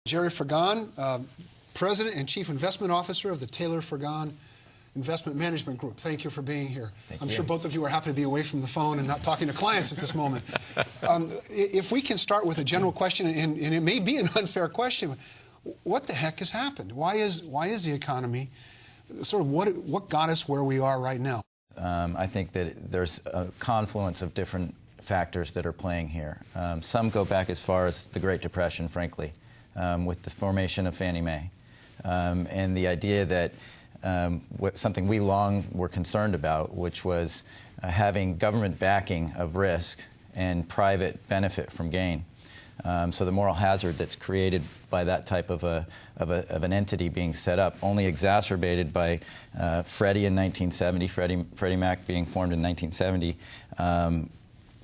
Gerry Frigon, President and Chief Investment Officer of the Taylor Frigon Investment Management Group. Thank you for being here. I'm sure both of you are happy to be away from the phone and not talking to clients at this moment. If we can start with a general question, and it may be an unfair question, what the heck has happened? Why is the economy, sort of what got us where we are right now? I think that there's a confluence of different factors that are playing here. Some go back as far as the Great Depression, frankly, with the formation of Fannie Mae. And the idea that something we long were concerned about, which was having government backing of risk and private benefit from gain. So the moral hazard that's created by that type of an entity being set up, only exacerbated by Freddie in 1970, Freddie Mac being formed in 1970,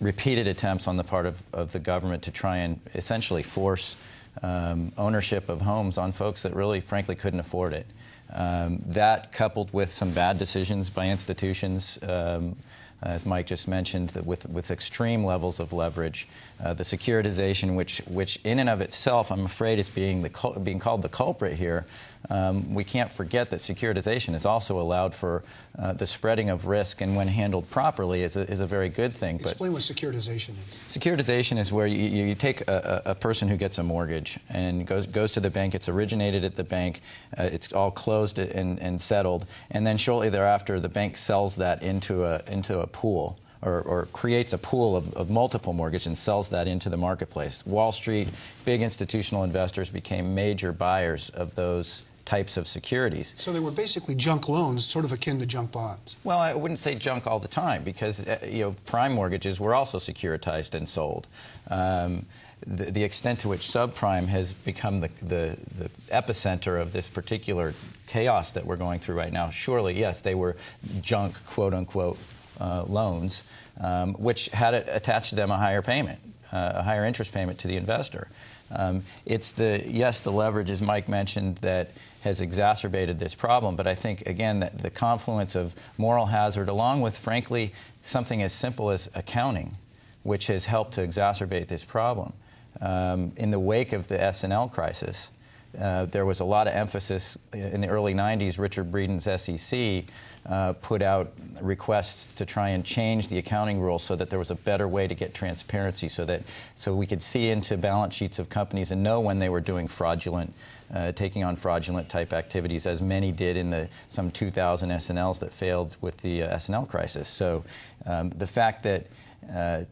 repeated attempts on the part of the government to try and essentially force ownership of homes on folks that really, frankly, couldn't afford it. That, coupled with some bad decisions by institutions, as Mike just mentioned, with extreme levels of leverage, the securitization, which in and of itself, I'm afraid, is being called the culprit here. We can't forget that securitization has also allowed for the spreading of risk, and when handled properly, is a very good thing. Explain what securitization is. Securitization is where you take a person who gets a mortgage and goes to the bank. It's originated at the bank. It's all closed and settled, and then shortly thereafter, the bank sells that into a pool. Or creates a pool of multiple mortgages and sells that into the marketplace. Wall Street, big institutional investors became major buyers of those types of securities. So they were basically junk loans, sort of akin to junk bonds. Well, I wouldn't say junk all the time, because prime mortgages were also securitized and sold. The extent to which subprime has become the epicenter of this particular chaos that we're going through right now, surely, yes, they were junk, quote-unquote, loans, which had attached to them a higher payment, a higher interest payment to the investor. It's the leverage, as Mike mentioned, that has exacerbated this problem. But I think, again, that the confluence of moral hazard, along with, frankly, something as simple as accounting, which has helped to exacerbate this problem. In the wake of the S&L crisis, there was a lot of emphasis in the early 90s. Richard Breeden's SEC put out requests to try and change the accounting rules so that there was a better way to get transparency, so we could see into balance sheets of companies and know when they were doing fraudulent, taking on fraudulent type activities, as many did in some 2,000 S&Ls that failed with the S&L crisis. So the fact that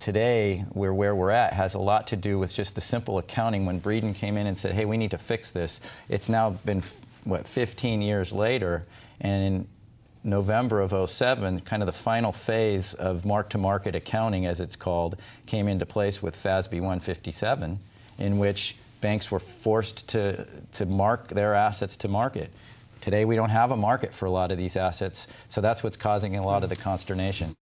today we're where we're at has a lot to do with just the simple accounting. When Breeden came in and said, hey, we need to fix this, it's now been, 15 years later, and in November of '07, kind of the final phase of mark-to-market accounting, as it's called, came into place with FASB 157, in which banks were forced to mark their assets to market. Today we don't have a market for a lot of these assets, so that's what's causing a lot of the consternation.